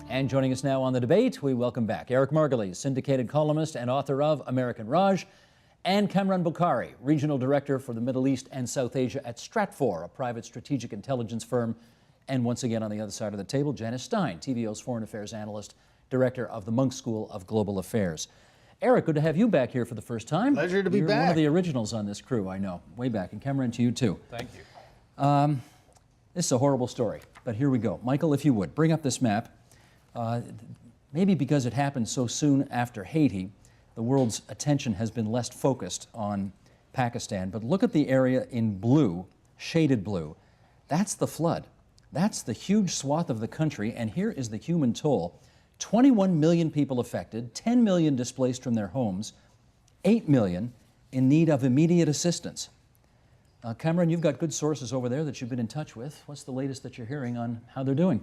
And joining us now on the debate, we welcome back Eric Margulies, syndicated columnist and author of American Raj, and Kamran Bukhari, Regional Director for the Middle East and South Asia at Stratfor, a private strategic intelligence firm. And once again on the other side of the table, Janice Stein, TVO's Foreign Affairs Analyst, Director of the Munk School of Global Affairs. Eric, good to have you back here for the first time. Pleasure to be back. You're one of the originals on this crew, I know, way back. And Kamran, to you too. Thank you. This is a horrible story, but here we go. Michael, if you would, bring up this map. Maybe because it happened so soon after Haiti, the world's attention has been less focused on Pakistan. But look at the area in blue, shaded blue. That's the flood. That's the huge swath of the country, and here is the human toll. 21 million people affected, 10 million displaced from their homes, 8 million in need of immediate assistance. Kamran, you've got good sources over there that you've been in touch with. What's the latest that you're hearing on how they're doing?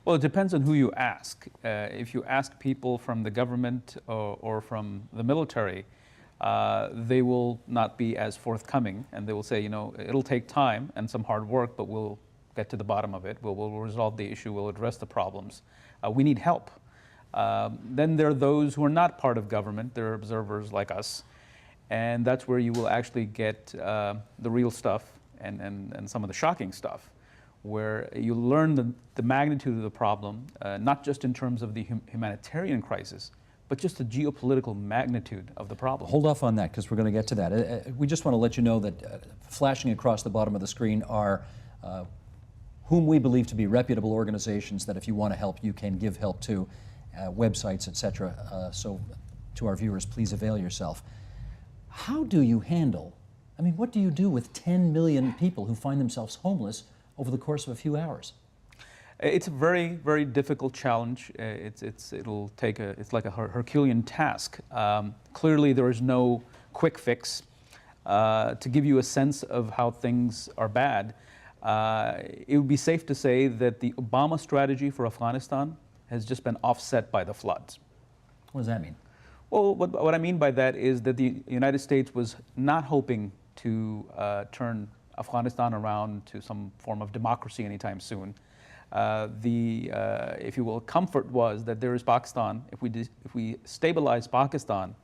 Well, it depends on who you ask. If you ask people from the government or from the military, they will not be as forthcoming, and they will say, you know, it'll take time and some hard work, but we'll get to the bottom of it. We'll resolve the issue. We'll address the problems. We need help. Then there are those who are not part of government. They're observers like us. And that's where you will actually get the real stuff and some of the shocking stuff, where you learn the magnitude of the problem, not just in terms of the humanitarian crisis, but just the geopolitical magnitude of the problem. Hold off on that, because we're going to get to that. We just want to let you know that flashing across the bottom of the screen are whom we believe to be reputable organizations that if you want to help, you can give help to, websites, etc. So to our viewers, please avail yourself. How do you handle, I mean, what do you do with 10 million people who find themselves homeless over the course of a few hours? It's a very, very difficult challenge. It's like a Herculean task. Clearly, there is no quick fix. To give you a sense of how things are bad, it would be safe to say that the Obama strategy for Afghanistan has just been offset by the floods. What does that mean? Well, what I mean by that is that the United States was not hoping to turn Afghanistan around to some form of democracy anytime soon. If you will, comfort was that there is Pakistan. If we stabilize Pakistan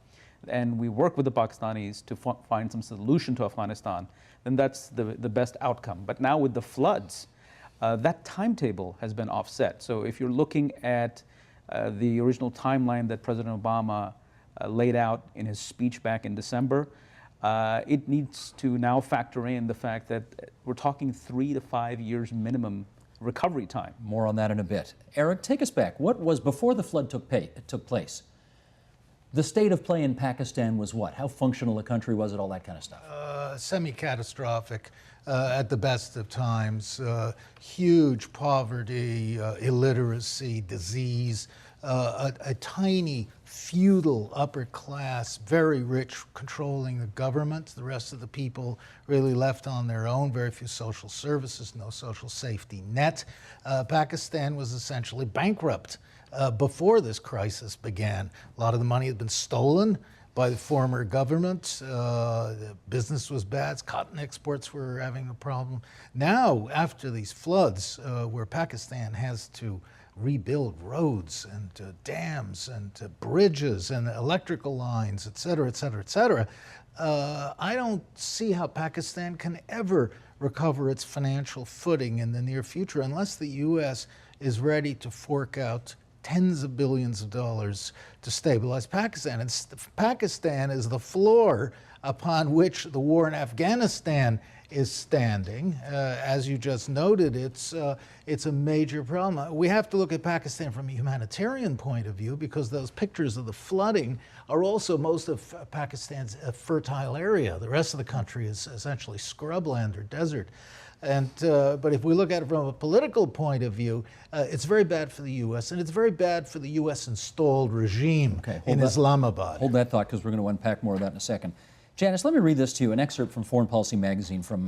and we work with the Pakistanis to find some solution to Afghanistan, then that's the best outcome. But now with the floods, that timetable has been offset. So if you're looking at the original timeline that President Obama laid out in his speech back in December, it needs to now factor in the fact that we're talking 3 to 5 years minimum recovery time. More on that in a bit. Eric, take us back. What was, before the flood took place, the state of play in Pakistan was what? How functional a country was it, all that kind of stuff? Semi-catastrophic at the best of times. Huge poverty, illiteracy, disease, a tiny feudal upper class, very rich, controlling the government. The rest of the people really left on their own, very few social services, no social safety net. Pakistan was essentially bankrupt before this crisis began. A lot of the money had been stolen by the former government. The business was bad. Cotton exports were having a problem. Now, after these floods, where Pakistan has to rebuild roads and dams and bridges and electrical lines, et cetera, et cetera, et cetera, I don't see how Pakistan can ever recover its financial footing in the near future unless the U.S. is ready to fork out tens of billions of dollars to stabilize Pakistan. And Pakistan is the floor upon which the war in Afghanistan is standing. As you just noted, it's a major problem. We have to look at Pakistan from a humanitarian point of view, because those pictures of the flooding are also most of Pakistan's fertile area. The rest of the country is essentially scrubland or desert. But if we look at it from a political point of view, it's very bad for the U.S., and it's very bad for the U.S. installed regime in Islamabad. Hold that thought, because we're going to unpack more of that in a second. Janice, let me read this to you, an excerpt from Foreign Policy magazine from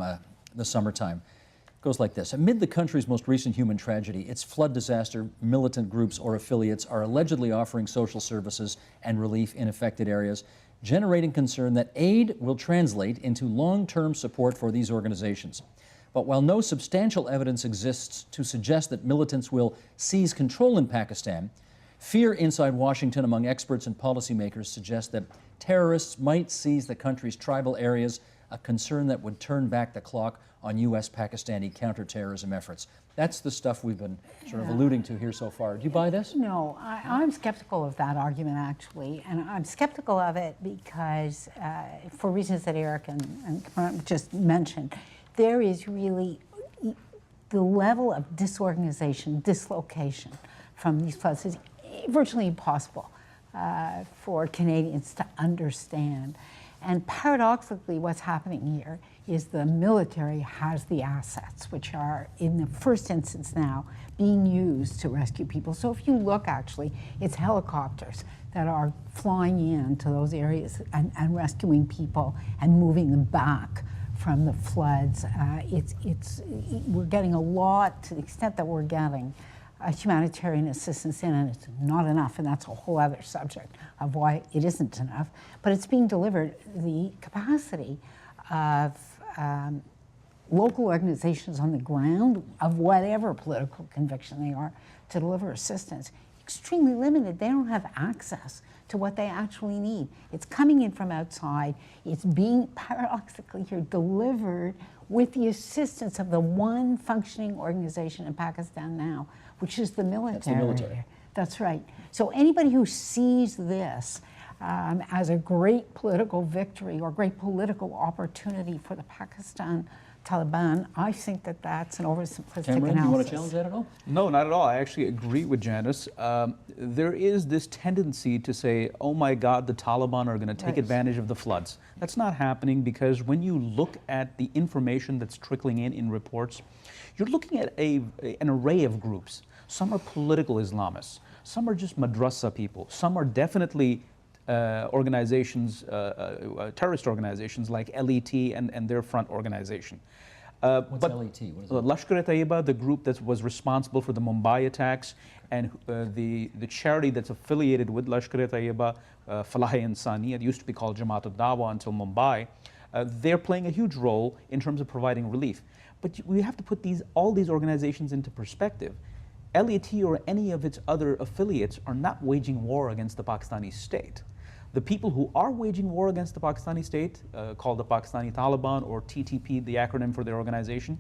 the summertime. It goes like this. Amid the country's most recent human tragedy, its flood disaster, militant groups or affiliates are allegedly offering social services and relief in affected areas, generating concern that aid will translate into long-term support for these organizations. But while no substantial evidence exists to suggest that militants will seize control in Pakistan, fear inside Washington among experts and policymakers suggests that terrorists might seize the country's tribal areas, a concern that would turn back the clock on U.S.-Pakistani counterterrorism efforts. That's the stuff we've been sort of alluding to here so far. Do you buy this? No, I'm skeptical of that argument, actually. And I'm skeptical of it because, for reasons that Eric and just mentioned, there is really the level of disorganization, dislocation from these floods is virtually impossible for Canadians to understand. And paradoxically, what's happening here is the military has the assets, which are, in the first instance now, being used to rescue people. So if you look, actually, it's helicopters that are flying into those areas and rescuing people and moving them back from the floods. We're getting a lot, to the extent that we're getting humanitarian assistance in, and it's not enough, and that's a whole other subject of why it isn't enough, but it's being delivered. The capacity of local organizations on the ground, of whatever political conviction they are, to deliver assistance, extremely limited. They don't have access to what they actually need. It's coming in from outside. It's being, paradoxically here, delivered with the assistance of the one functioning organization in Pakistan now, which is the military. That's the military. That's right. So anybody who sees this as a great political victory or great political opportunity for the Pakistan Taliban, I think that that's an oversimplistic Cameron, analysis. do you want to challenge that at all? No, not at all. I actually agree with Janice. There is this tendency to say, oh my God, the Taliban are going to take Right. advantage of the floods. That's not happening, because when you look at the information that's trickling in reports, you're looking at an array of groups. Some are political Islamists. Some are just madrasa people. Some are definitely organizations, terrorist organizations like LET and their front organization. What's LET? What is it? Lashkar-e-Taiba, the group that was responsible for the Mumbai attacks, and the charity that's affiliated with Lashkar-e-Taiba, Falah-e-Insani, it used to be called Jamaat al-Dawa until Mumbai, they're playing a huge role in terms of providing relief. But we have to put all these organizations into perspective. LET or any of its other affiliates are not waging war against the Pakistani state. The people who are waging war against the Pakistani state, called the Pakistani Taliban, or TTP, the acronym for their organization,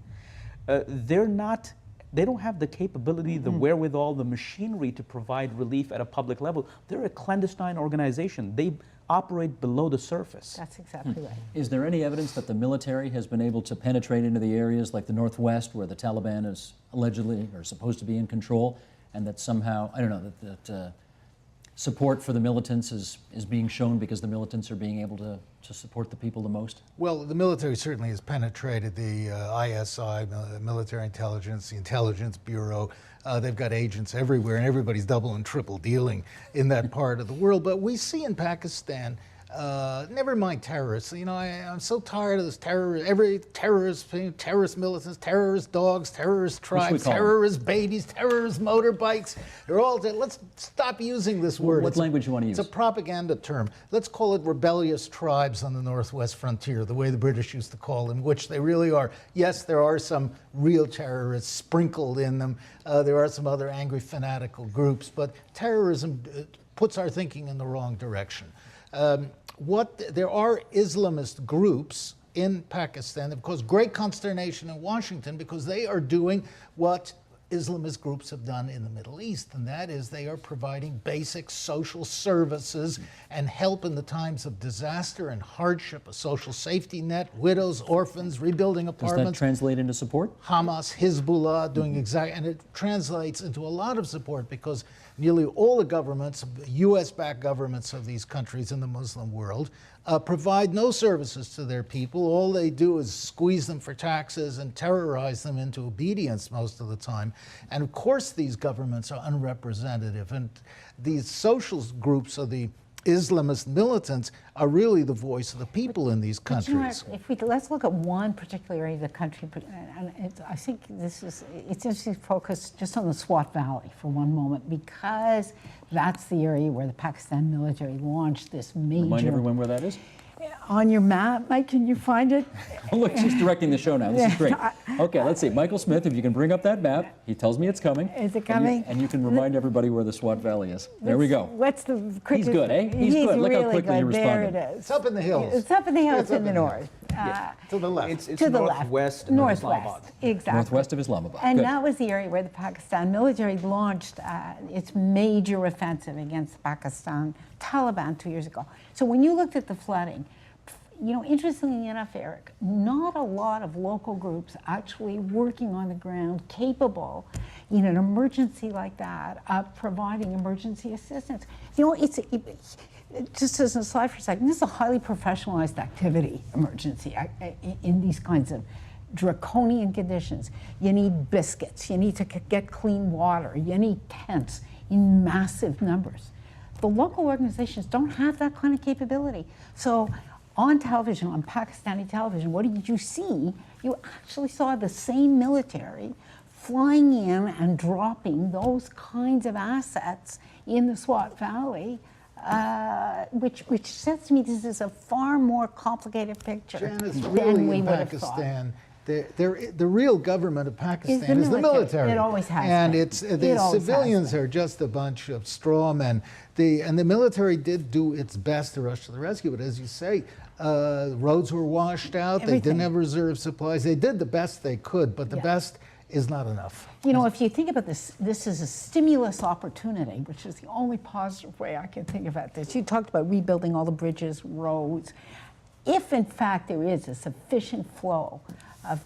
they don't have the capability, the wherewithal, the machinery to provide relief at a public level. They're a clandestine organization. They operate below the surface. That's exactly right. Is there any evidence that the military has been able to penetrate into the areas like the Northwest, where the Taliban is allegedly or supposed to be in control, and that somehow, I don't know, that support for the militants is being shown because the militants are being able to support the people the most? Well, the military certainly has penetrated the ISI, Military Intelligence, the Intelligence Bureau. They've got agents everywhere, and everybody's double and triple dealing in that part of the world. But we see in Pakistan, never mind terrorists. You know, I'm so tired of this terrorist militants, terrorist dogs, terrorist tribes, terrorist babies, terrorist motorbikes. They're all, let's stop using this word. What language you want to use? It's a propaganda term. Let's call it rebellious tribes on the northwest frontier, the way the British used to call them, which they really are. Yes, there are some real terrorists sprinkled in them. There are some other angry fanatical groups, but terrorism puts our thinking in the wrong direction. There are Islamist groups in Pakistan that cause great consternation in Washington because they are doing what Islamist groups have done in the Middle East, and that is they are providing basic social services and help in the times of disaster and hardship, a social safety net, widows, orphans, rebuilding apartments. Does that translate into support? Hamas, Hezbollah doing exactly, and it translates into a lot of support because nearly all the governments, US-backed governments of these countries in the Muslim world, provide no services to their people. All they do is squeeze them for taxes and terrorize them into obedience most of the time. And of course these governments are unrepresentative, and these social groups of the Islamist militants are really the voice of the people in these countries. You know, let's look at one particular area of the country, and I think it's interesting to focus just on the Swat Valley for one moment, because that's the area where the Pakistan military launched this major... Remind everyone where that is. On your map, Mike, can you find it? Look, she's directing the show now. This is great. Okay, let's see. Michael Smith, if you can bring up that map. He tells me it's coming. Is it coming? And you can remind everybody where the Swat Valley is. There we go. What's the quickest? He's good, eh? He's good. Look how really quickly he good. responded. There it is. It's up in the hills. It's up in the hills It's up in the in the north. To the left. It's To the left. northwest of Northwest, Islamabad. exactly. Northwest of Islamabad. And Good. that was the area where the Pakistan military launched its major offensive against the Pakistan Taliban 2 years ago. So when you looked at the flooding, you know, interestingly enough, Eric, not a lot of local groups actually working on the ground capable in an emergency like that of providing emergency assistance. You know, just as an aside for a second, this is a highly professionalized activity, emergency, in these kinds of draconian conditions. You need biscuits, you need to get clean water, you need tents in massive numbers. The local organizations don't have that kind of capability. So on television, on Pakistani television, what did you see? You actually saw the same military flying in and dropping those kinds of assets in the Swat Valley, which says to me this is a far more complicated picture Janice, than really we in would have thought. Pakistan, the real government of Pakistan is the military. It always has and been. it's It the always has civilians been. are just a bunch of straw men. And the military did do its best to rush to the rescue, but as you say, roads were washed out. They Everything. didn't have reserve supplies. They did the best they could, but the Yeah. best is not enough. You know, if you think about this is a stimulus opportunity, which is the only positive way I can think about this. You talked about rebuilding all the bridges, roads. If in fact there is a sufficient flow of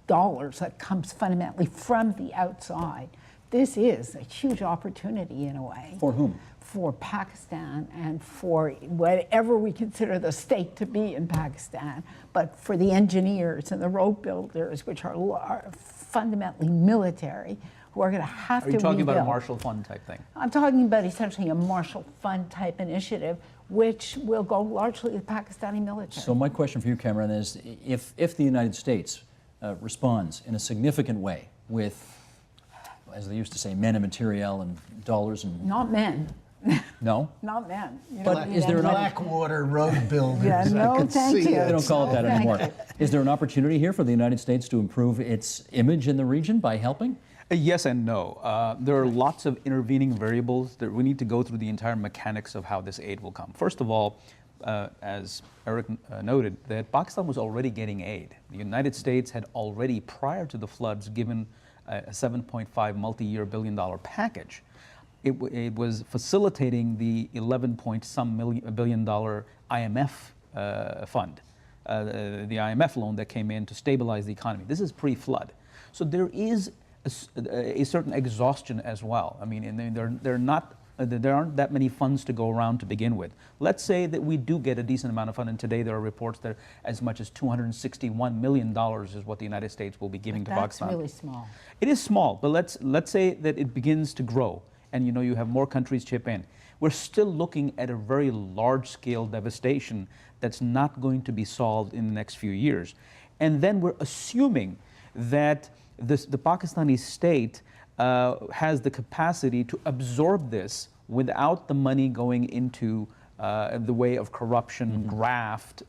dollars that comes fundamentally from the outside, this is a huge opportunity in a way. For whom? For Pakistan and for whatever we consider the state to be in Pakistan, but for the engineers and the road builders, which are fundamentally military, who are going to have to Are you talking about a rebuild. Marshall Fund type thing? I'm talking about essentially a Marshall Fund type initiative, which will go largely to the Pakistani military. So my question for you, Cameron, is if the United States responds in a significant way with, as they used to say, men and materiel and dollars and... Not men. No? Not men. You But don't need is there an any- Blackwater road builders, Yeah, no, I could thank see you. it. They don't call it that Thank anymore. you. Is there an opportunity here for the United States to improve its image in the region by helping? Yes and no. There are lots of intervening variables that we need to go through the entire mechanics of how this aid will come. First of all, as Eric noted, that Pakistan was already getting aid. The United States had already, prior to the floods, given a $7.5 multi-year billion-dollar package. It was facilitating the $11 billion IMF fund, the IMF loan that came in to stabilize the economy. This is pre-flood. So there is a certain exhaustion as well. I mean, and there aren't that many funds to go around to begin with. Let's say that we do get a decent amount of fund, and today there are reports that as much as $261 million is what the United States will be giving to Pakistan. That's really small. It is small, but let's say that it begins to grow, and you have more countries chip in. We're still looking at a very large-scale devastation that's not going to be solved in the next few years. And then we're assuming that the Pakistani state has the capacity to absorb this without the money going into the way of corruption, graft,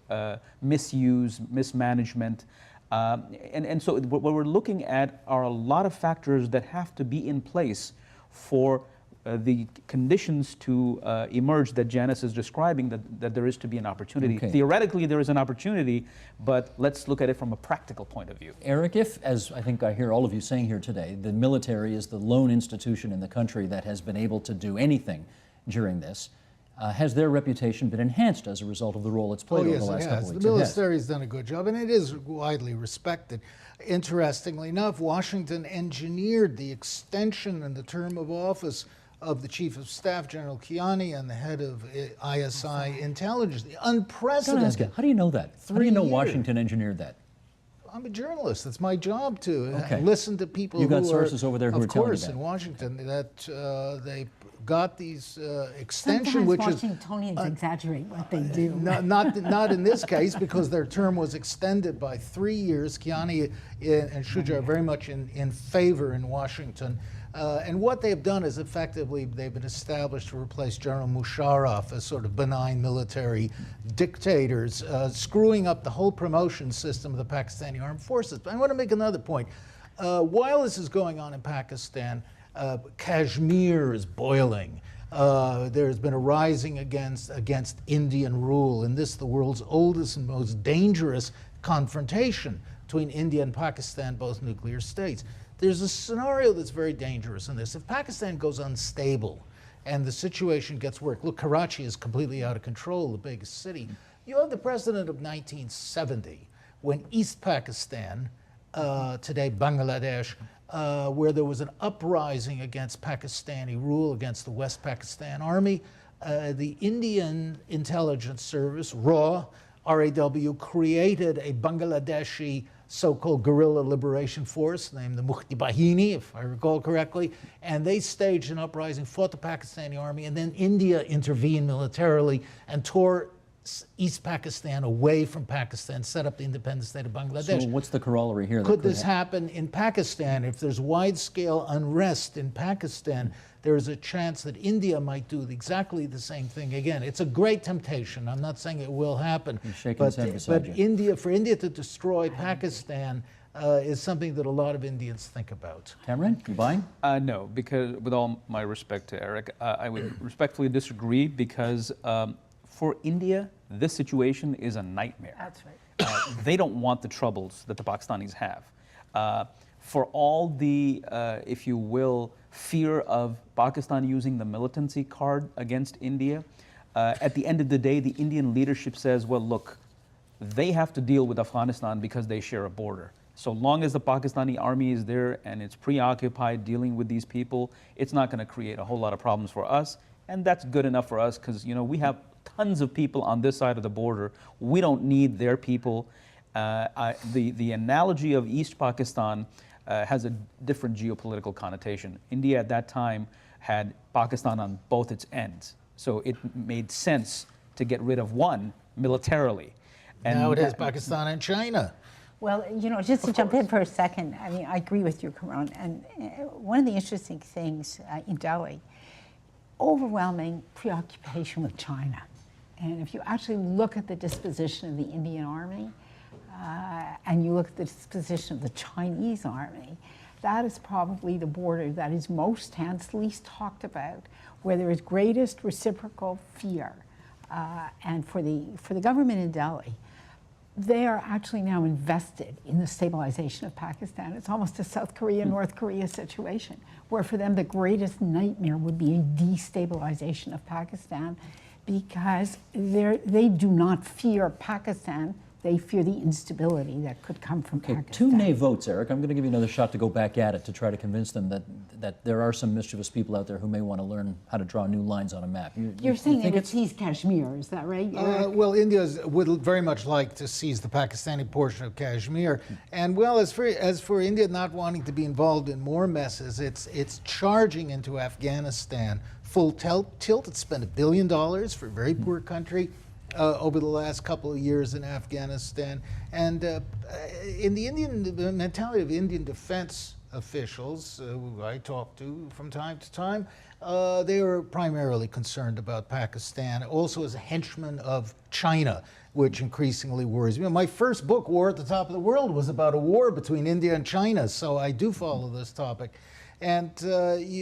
misuse, mismanagement. And so what we're looking at are a lot of factors that have to be in place for the conditions to emerge that Janice is describing, that there is to be an opportunity. Okay. Theoretically, there is an opportunity, but let's look at it from a practical point of view. Eric, if, as I think I hear all of you saying here today, the military is the lone institution in the country that has been able to do anything during this, has their reputation been enhanced as a result of the role it's played over the last couple of weeks? The It has. military has done a good job, and it is widely respected. Interestingly enough, Washington engineered the extension and the term of office of the Chief of Staff, General Kiani, and the head of ISI intelligence. Don't Unprecedented. ask you, how do you know that? How do you know 3 years. Washington engineered that? I'm a journalist. It's my job to Okay. listen to people You got who sources are, over there who of are telling you course, that. in Washington, that they got these extension, Sometimes which is Washingtonians exaggerate what they do. not in this case, because their term was extended by 3 years. Kiani and Shuja are very much in favor in Washington. And what they've done is effectively they've been established to replace General Musharraf as sort of benign military dictators, screwing up the whole promotion system of the Pakistani armed forces. But I want to make another point. While this is going on in Pakistan, Kashmir is boiling. There's been a rising against Indian rule, and this the world's oldest and most dangerous confrontation between India and Pakistan, both nuclear states. There's a scenario that's very dangerous in this. If Pakistan goes unstable and the situation gets worse, look, Karachi is completely out of control, the biggest city. You have the precedent of 1970, when East Pakistan, today Bangladesh, where there was an uprising against Pakistani rule, against the West Pakistan Army. The Indian intelligence service, RAW, RAW, created a Bangladeshi so-called guerrilla liberation force named the Mukti Bahini, if I recall correctly, and they staged an uprising, fought the Pakistani army, and then India intervened militarily and tore East Pakistan away from Pakistan, set up the independent state of Bangladesh. So what's the corollary here? Could this happen in Pakistan? If there's wide-scale unrest in Pakistan, there is a chance that India might do exactly the same thing again. It's a great temptation. I'm not saying it will happen. But for India to destroy Pakistan is something that a lot of Indians think about. Cameron, you buying? No, because with all my respect to Eric, I would respectfully disagree because for India, this situation is a nightmare. That's right. They don't want the troubles that the Pakistanis have. For all the, if you will, fear of Pakistan using the militancy card against India, at the end of the day, the Indian leadership says, well, look, they have to deal with Afghanistan because they share a border. So long as the Pakistani army is there and it's preoccupied dealing with these people, it's not going to create a whole lot of problems for us. And that's good enough for us because, you know, we have tons of people on this side of the border. We don't need their people. The analogy of East Pakistan has a different geopolitical connotation. India at that time had Pakistan on both its ends. So it made sense to get rid of one militarily. And now it has Pakistan and China. Well, you know, just to jump in for a second, I mean, I agree with you, Karan. And one of the interesting things in Delhi, overwhelming preoccupation with China. And if you actually look at the disposition of the Indian army, and you look at the disposition of the Chinese army, that is probably the border that is most tense, least talked about, where there is greatest reciprocal fear. And for the government in Delhi, they are actually now invested in the stabilization of Pakistan. It's almost a South Korea, North Korea situation, where for them the greatest nightmare would be a destabilization of Pakistan, because they do not fear Pakistan. They fear the instability that could come from Pakistan. Two nay votes, Eric. I'm going to give you another shot to go back at it to try to convince them that there are some mischievous people out there who may want to learn how to draw new lines on a map. You're saying they would seize Kashmir, is that right? Well, India would very much like to seize the Pakistani portion of Kashmir. And well, as for India not wanting to be involved in more messes, it's charging into Afghanistan full tilt. It's spent $1 billion for a very poor country over the last couple of years in Afghanistan. And in the mentality of Indian defense officials who I talk to from time to time, they are primarily concerned about Pakistan, also as a henchman of China, which increasingly worries me. My first book, War at the Top of the World, was about a war between India and China, so I do follow this topic. And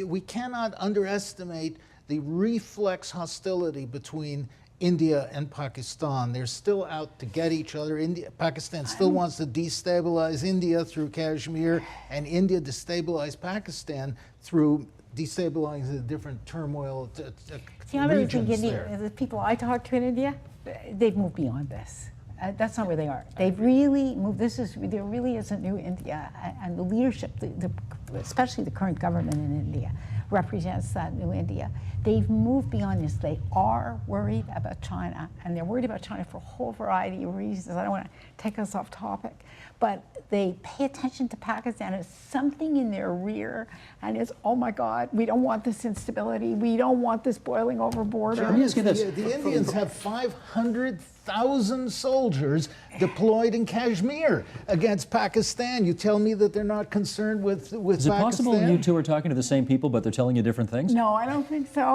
we cannot underestimate the reflex hostility between India and Pakistan. They're still out to get each other. Pakistan still wants to destabilize India through Kashmir, and India destabilize Pakistan through destabilizing the different turmoil See, I really regions think there. the people I talk to in India, they've moved beyond this. That's not where they are. They've really moved. There really is a new India, and the leadership, especially the current government in India, represents that new India. They've moved beyond this. They are worried about China, and they're worried about China for a whole variety of reasons. I don't want to take us off topic, but they pay attention to Pakistan as something in their rear, and it's, oh my God, we don't want this instability. We don't want this boiling over border. Let me ask you this. The Indians have 500,000 soldiers deployed in Kashmir against Pakistan. You tell me that they're not concerned with Pakistan? Is it possible you two are talking to the same people, but they're telling you different things? No, I don't think so.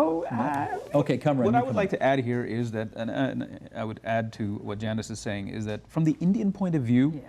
Okay, Kamran. What you I would come like in. to add here is that, and I would add to what Janice is saying, is that from the Indian point of view,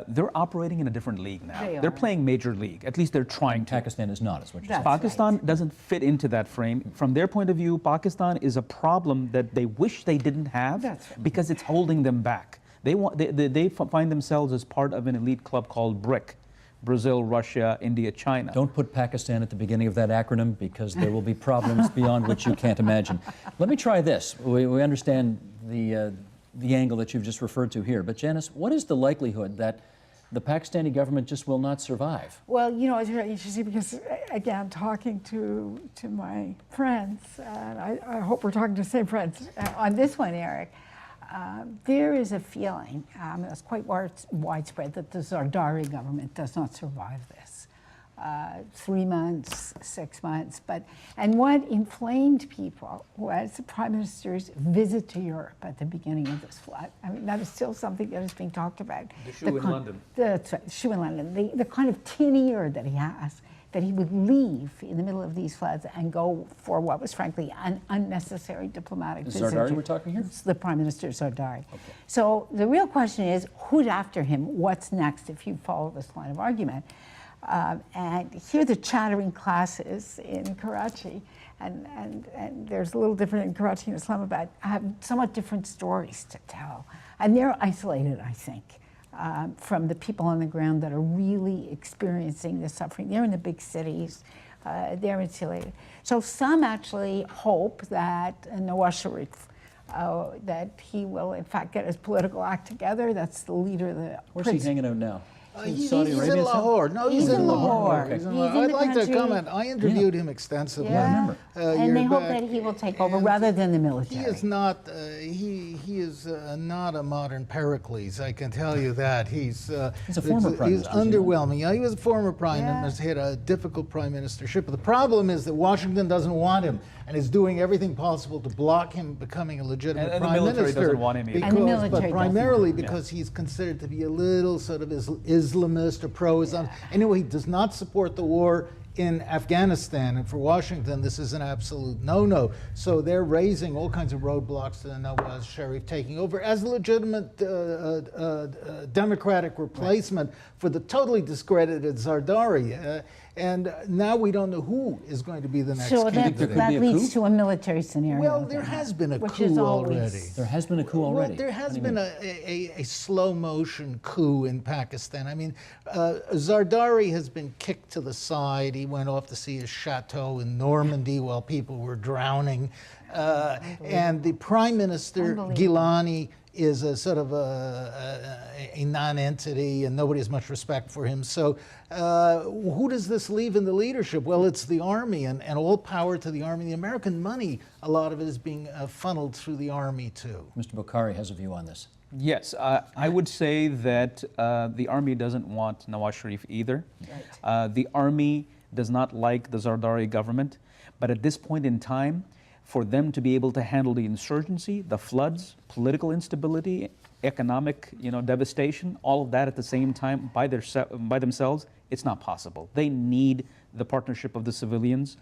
they're operating in a different league now. They're playing major league. At least they're trying to. Pakistan is not, is what you're saying. That's Pakistan right. doesn't fit into that frame. From their point of view, Pakistan is a problem that they wish they didn't have That's right. because it's holding them back. They find themselves as part of an elite club called BRIC, Brazil, Russia, India, China. Don't put Pakistan at the beginning of that acronym because there will be problems beyond which you can't imagine. Let me try this. We understand the angle that you've just referred to here. But Janice, what is the likelihood that the Pakistani government just will not survive? Well, you know, it's really interesting because, again, talking to my friends, and I hope we're talking to the same friends on this one, Eric, there is a feeling that's quite widespread that the Zardari government does not survive this. 3 months, 6 months, and what inflamed people was the Prime Minister's visit to Europe at the beginning of this flood. I mean, that is still something that is being talked about. The shoe in London. That's right, the shoe in London. The kind of tin ear that he has, that he would leave in the middle of these floods and go for what was frankly an unnecessary diplomatic visit. Zardari we're talking here? It's the Prime Minister Zardari. Okay. So the real question is, who's after him? What's next if you follow this line of argument? And here the chattering classes in Karachi, and there's a little different in Karachi and Islamabad, have somewhat different stories to tell. And they're isolated, I think, from the people on the ground that are really experiencing the suffering. They're in the big cities, they're insulated. So some actually hope that Nawaz Sharif, that he will in fact get his political act together. That's the leader of the... Where's he hanging out now? He's Saudi in Arabia? Lahore. No, He's in Lahore. Okay. He's in He's Lahore. in I'd the like to country. comment. I interviewed him extensively. Yeah, and they hope back. that he will take over And rather than the military. He is not. He is not a modern Pericles. I can tell you that. He's a former prime He's minister, isn't he? underwhelming. Yeah, he was a former prime Yeah. minister. He had a difficult prime ministership. But the problem is that Washington doesn't want him and is doing everything possible to block him becoming a legitimate And the prime military minister. doesn't want him either. Because, And the military but doesn't primarily want him. because he's considered to be a little sort of Islamist or pro-Islam. Anyway, he does not support the war in Afghanistan, and for Washington, this is an absolute no-no. So they're raising all kinds of roadblocks to the Nawaz Sharif taking over as a legitimate democratic replacement for the totally discredited Zardari. And now we don't know who is going to be the next So candidate. there could that be a leads coup? to a military scenario. Well, then, there has been a which coup is already. always- There has been a coup already. Well, there has What do you been mean? a slow motion coup in Pakistan. I mean, Zardari has been kicked to the side. He went off to see his chateau in Normandy while people were drowning. And the Prime Minister, Gilani, is a sort of a non-entity, and nobody has much respect for him. So who does this leave in the leadership? Well, it's the army, and all power to the army. The American money, a lot of it is being funneled through the army, too. Mr. Bokhari has a view on this. Yes, I would say that the army doesn't want Nawaz Sharif either. Right. The army does not like the Zardari government, but at this point in time, for them to be able to handle the insurgency, the floods, political instability, economic, devastation, all of that at the same time by themselves, it's not possible. They need the partnership of the civilians,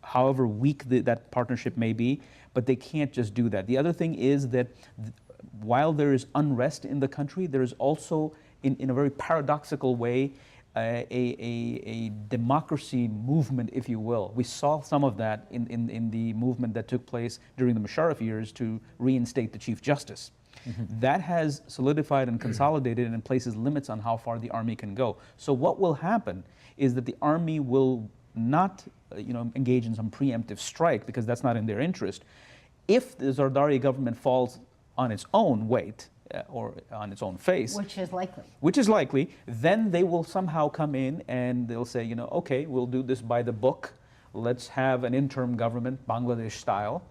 however weak that partnership may be, but they can't just do that. The other thing is that while there is unrest in the country, there is also, in a very paradoxical way, a democracy movement, if you will. We saw some of that in the movement that took place during the Musharraf years to reinstate the Chief Justice. Mm-hmm. That has solidified and consolidated and places limits on how far the army can go. So what will happen is that the army will not engage in some preemptive strike, because that's not in their interest. If the Zardari government falls on its own weight, or on its own face, Which is likely. then they will somehow come in and they'll say, okay, we'll do this by the book. let's have an interim government, Bangladesh style,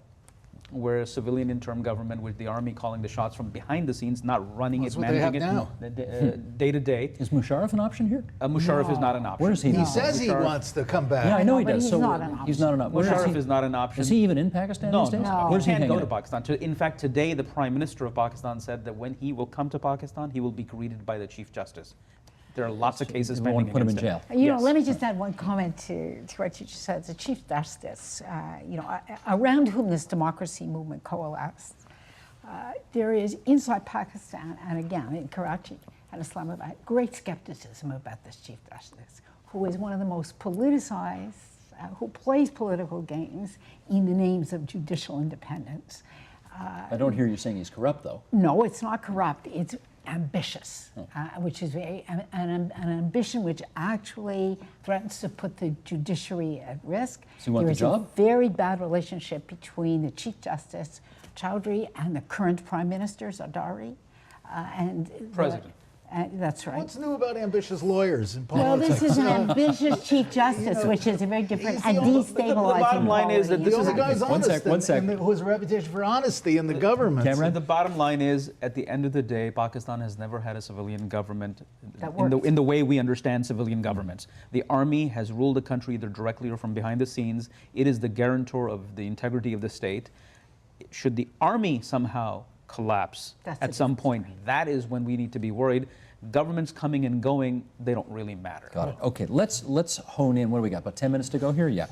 where a civilian interim government with the army calling the shots from behind the scenes, not running That's it, what they have managing now. it day to day. Is Musharraf an option here? Musharraf is not an option. Where is he? He now? says he wants to come back. Yeah, I know he but does. he's So not an he's not an option. Where Musharraf is not an option. Is he even in Pakistan No, these days? no, Where's he he can't hanging go to out? Pakistan. In fact, today the Prime Minister of Pakistan said that when he will come to Pakistan, he will be greeted by the Chief Justice. There are lots of cases They want pending to put him in against jail. You know, Yes. let me just add one comment to what you just said. The Chief Justice, around whom this democracy movement coalesced, there is inside Pakistan, and again in Karachi and Islamabad, great skepticism about this Chief Justice, who is one of the most politicized, who plays political games in the names of judicial independence. I don't hear you saying he's corrupt, though. No, it's not corrupt. It's ambitious, which is an ambition which actually threatens to put the judiciary at risk. Does he want There the is job? a very bad relationship between the Chief Justice Chowdhury and the current Prime Minister Zardari, President. That's right. What's new about ambitious lawyers in Well, politics? this is an ambitious Chief Justice, which is a very different He's and the only- destabilizing. the bottom line is that quality this The in only is guy's a- honest one sec. and who has a reputation for honesty in the government. Cameron? The bottom line is, at the end of the day, Pakistan has never had a civilian government That in works. the way we understand civilian governments. The army has ruled the country either directly or from behind the scenes. It is the guarantor of the integrity of the state. Should the army somehow collapse That's at a some different point, that is when we need to be worried. Governments coming and going, they don't really matter. Got it. Okay, let's hone in. What do we got? About 10 minutes to go here? Yeah.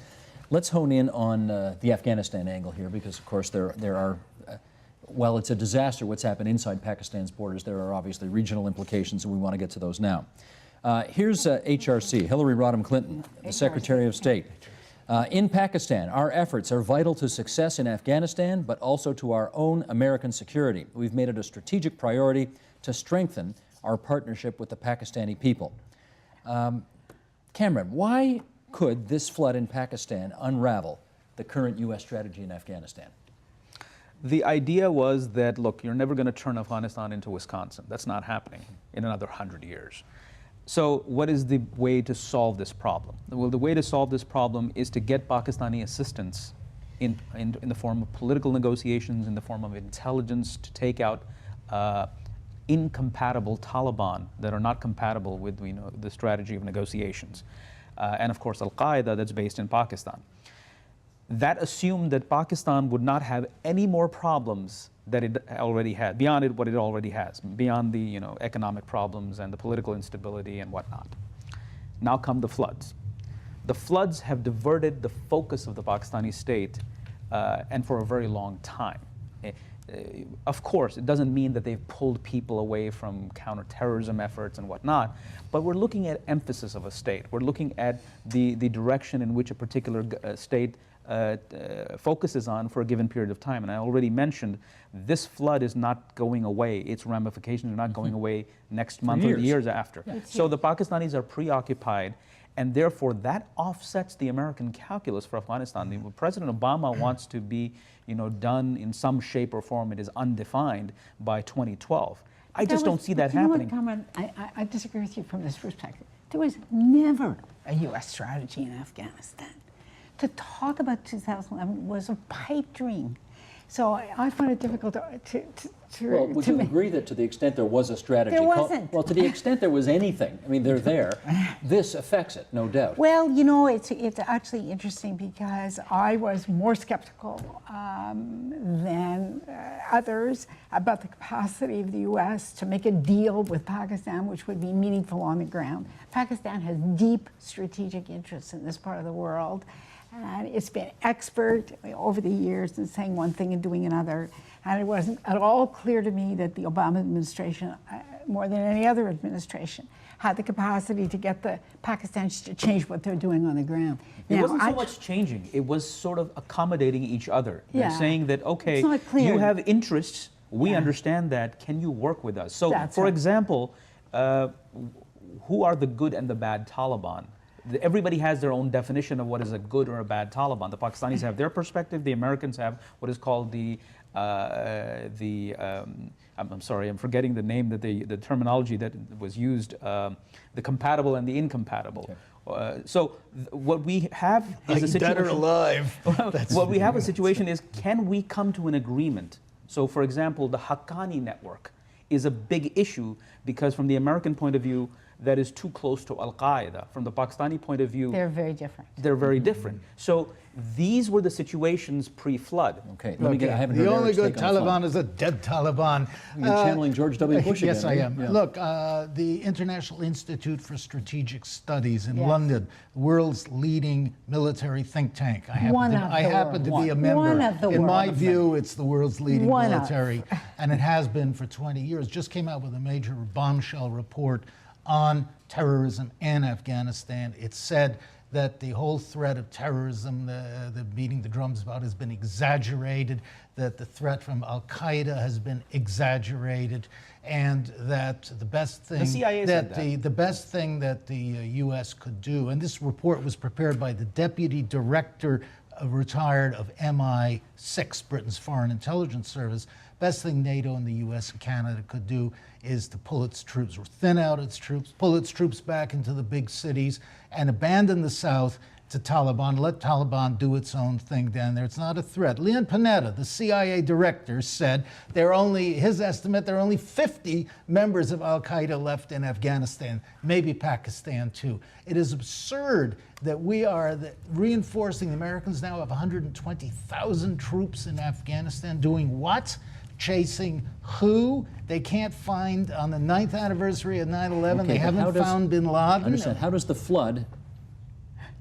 Let's hone in on the Afghanistan angle here, because, of course, there are, while it's a disaster what's happened inside Pakistan's borders, there are obviously regional implications, and we want to get to those now. Here's HRC, Hillary Rodham Clinton, the Secretary of State. In Pakistan, our efforts are vital to success in Afghanistan, but also to our own American security. We've made it a strategic priority to strengthen our partnership with the Pakistani people. Cameron, why could this flood in Pakistan unravel the current U.S. strategy in Afghanistan? The idea was that, look, you're never going to turn Afghanistan into Wisconsin. That's not happening in another 100 years. So what is the way to solve this problem? Well, the way to solve this problem is to get Pakistani assistance in the form of political negotiations, in the form of intelligence, to take out incompatible Taliban that are not compatible with the strategy of negotiations. And of course, Al-Qaeda that's based in Pakistan. That assumed that Pakistan would not have any more problems that it already had, beyond what it already has, beyond the economic problems and the political instability and whatnot. Now come the floods. The floods have diverted the focus of the Pakistani state, and for a very long time. Of course, it doesn't mean that they've pulled people away from counterterrorism efforts and whatnot, but we're looking at emphasis of a state. We're looking at the direction in which a particular state focuses on for a given period of time. And I already mentioned this flood is not going away. Its ramifications are not going away next month or the years after. Yeah. So the Pakistanis are preoccupied, and therefore that offsets the American calculus for Afghanistan. President Obama wants to be done in some shape or form, it is undefined, by 2012. I just don't see that happening. You know what, Cameron? I disagree with you from this perspective. There was never a U.S. strategy in Afghanistan. To talk about 2011 was a pipe dream. So I find it difficult to Well, would you agree that to the extent there was a strategy? There wasn't. Well, to the extent there was anything, I mean, they're there, this affects it, no doubt. Well, it's actually interesting because I was more skeptical than others about the capacity of the U.S. to make a deal with Pakistan, which would be meaningful on the ground. Pakistan has deep strategic interests in this part of the world. And it's been expert over the years in saying one thing and doing another. And it wasn't at all clear to me that the Obama administration, more than any other administration, had the capacity to get the Pakistanis to change what they're doing on the ground. It wasn't so much changing. It was sort of accommodating each other. They're saying that, okay, you have interests. We understand that. Can you work with us? So, for example, who are the good and the bad Taliban? everybody has their own definition of what is a good or a bad Taliban. The Pakistanis have their perspective. The Americans have what is called I'm sorry, I'm forgetting the name, that the terminology that was used, the compatible and the incompatible. So what we have is a situation. Dead or alive. What we have a situation is, can we come to an agreement? So, for example, the Haqqani network is a big issue because, from the American point of view, that is too close to Al-Qaeda. From the Pakistani point of view, They're very different. they're very different. So these were the situations pre-flood. Okay, let me get, I haven't The heard only Eric's good take on the flood. Taliban is a dead Taliban. You're channeling George W. Bush again. Yes, I right? am. Yeah. Look, the International Institute for Strategic Studies in Yes. London, the world's leading military think tank. I happen to be a member. One of the In my world's. view, it's the world's leading One of. military, and it has been for 20 years. Just came out with a major bombshell report on terrorism in Afghanistan. It said that the whole threat of terrorism, the beating the drums about, has been exaggerated, that the threat from Al-Qaeda has been exaggerated, and that the best thing The CIA said that. the best thing that the U.S. could do, and this report was prepared by the deputy director retired of MI6, Britain's Foreign Intelligence Service. Best thing NATO and the U.S. and Canada could do is to pull its troops, or thin out its troops, pull its troops back into the big cities, and abandon the South to Taliban. Let Taliban do its own thing down there. It's not a threat. Leon Panetta, the CIA director, said his estimate, there are only 50 members of Al-Qaeda left in Afghanistan, maybe Pakistan too. It is absurd that we are reinforcing. The Americans now have 120,000 troops in Afghanistan. Doing what? Chasing who? They can't find, on the 9th anniversary of 9/11, Okay, they but how haven't does- found bin Laden. Understand, how does the flood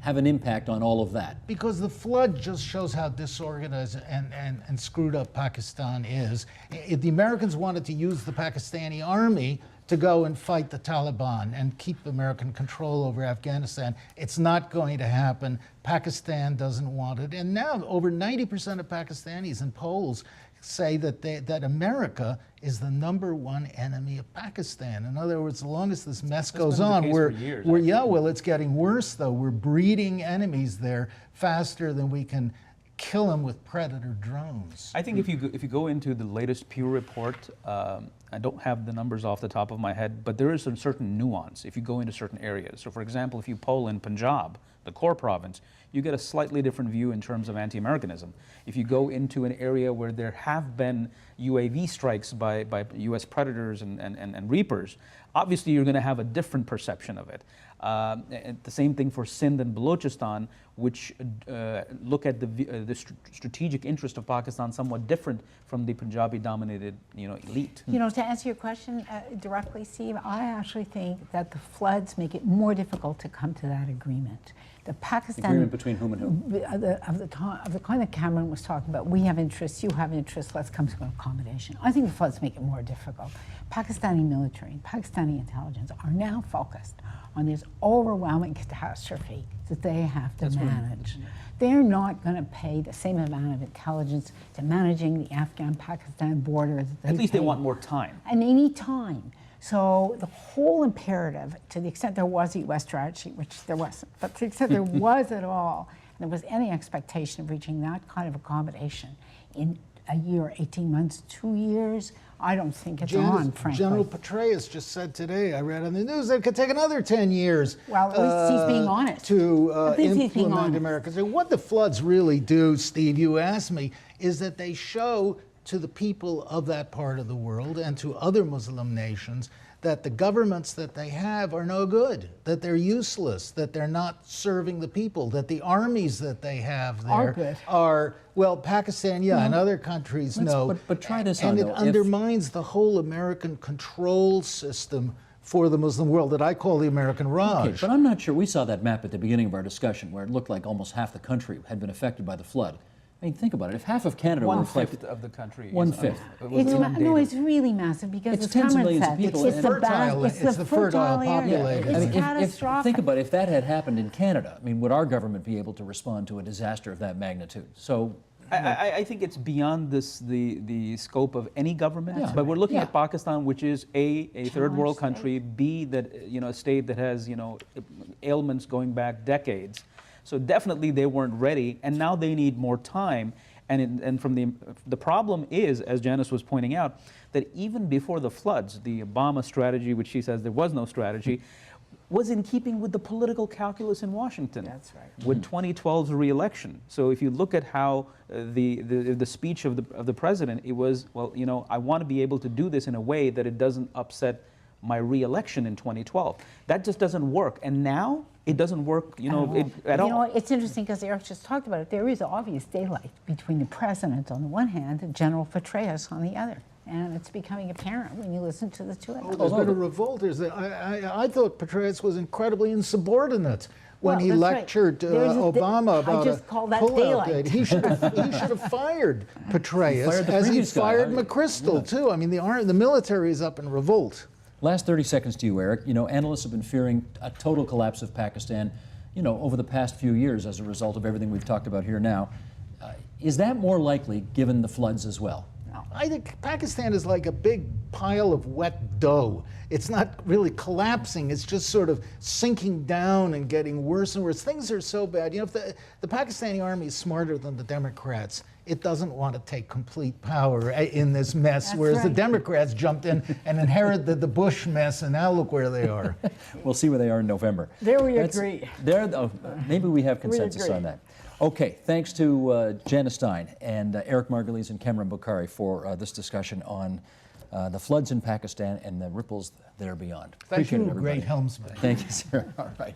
have an impact on all of that? Because the flood just shows how disorganized and screwed up Pakistan is. If the Americans wanted to use the Pakistani army to go and fight the Taliban and keep American control over Afghanistan, it's not going to happen. Pakistan doesn't want it. And now over 90% of Pakistanis and polls say that America is the #1 enemy of Pakistan. In other words, as long as this mess goes been the on, case for years, well, it's getting worse though. We're breeding enemies there faster than we can kill them with Predator drones. I think if you go into the latest Pew report, I don't have the numbers off the top of my head, but there is a certain nuance if you go into certain areas. So, for example, if you poll in Punjab, the core province, you get a slightly different view in terms of anti-Americanism. If you go into an area where there have been UAV strikes by U.S. Predators and Reapers, obviously you're going to have a different perception of it. And the same thing for Sindh and Balochistan, which look at the strategic interest of Pakistan somewhat different from the Punjabi-dominated, elite. To answer your question directly, Steve, I actually think that the floods make it more difficult to come to that agreement. The Pakistan Agreement between whom and who? of the kind that Cameron was talking about. We have interests, you have interests. Let's come to an accommodation. I think the floods make it more difficult. Pakistani military and Pakistani intelligence are now focused on this overwhelming catastrophe that they have to manage. They're not going to pay the same amount of intelligence to managing the Afghan-Pakistan border. That At least they pay. want more time. And they need time. So the whole imperative, to the extent there was a U.S. strategy, which there wasn't, but to the extent there was at all, and there was any expectation of reaching that kind of accommodation in a year, 18 months, 2 years, I don't think it's on, frankly. General Petraeus just said today, I read on the news, that it could take another 10 years. Well, at least he's being honest. To At least he's being implement honest. America's. And what the floods really do, Steve, you asked me, is that they show to the people of that part of the world and to other Muslim nations that the governments that they have are no good, that they're useless, that they're not serving the people, that the armies that they have there Are good. well, Pakistan, and other countries, no. But try this on, And it though. If- undermines the whole American control system for the Muslim world that I call the American Raj. Okay, but I'm not sure. We saw that map at the beginning of our discussion where it looked like almost half the country had been affected by the flood. I mean, think about it. If half of Canada were affected, 1/5 of the country. One-fifth. It's really massive because, It's as tens of Cameron millions of said, people, it's and- the Fertile- it's it's the the fertile fertile area. populated. It's I mean, catastrophic. think about it, if that had happened in Canada, I mean, would our government be able to respond to a disaster of that magnitude? So I think it's beyond the scope of any government. Yeah. But we're looking Yeah. at Pakistan, which is a third world Challenge country, B, that a state that has ailments going back decades. So definitely they weren't ready, and now they need more time. And from the problem is, as Janice was pointing out, that even before the floods, the Obama strategy, which she says there was no strategy, was in keeping with the political calculus in Washington. That's right. With 2012's re-election. So if you look at how the speech of the president, it was, well, I want to be able to do this in a way that it doesn't upset my re-election in 2012. That just doesn't work. And now it doesn't work, at all. It's interesting because Eric just talked about it. There is obvious daylight between the president on the one hand and General Petraeus on the other. And it's becoming apparent when you listen to the two of them. There's been a revolt. I thought Petraeus was incredibly insubordinate when Well, he that's right. lectured There's a Obama about I just call that pullout daylight. date. He should have fired Petraeus, Fired the as he previous guy. fired McChrystal too. I mean, the military is up in revolt. Last 30 seconds to you, Eric. Analysts have been fearing a total collapse of Pakistan, over the past few years as a result of everything we've talked about here now. Is that more likely given the floods as well? I think Pakistan is like a big pile of wet dough. It's not really collapsing. It's just sort of sinking down and getting worse and worse. Things are so bad. If the Pakistani army is smarter than the Democrats, it doesn't want to take complete power in this mess, That's whereas the right. Democrats jumped in and inherited the Bush mess, and now look where they are. We'll see where they are in November. There we agree. Maybe we have consensus agree. on that. Okay, thanks to Janice Stein and Eric Margulies and Cameron Bukhari for this discussion on the floods in Pakistan and the ripples there beyond. Thank Appreciate you, it, everybody. great helmsman. Thank you, sir. All right.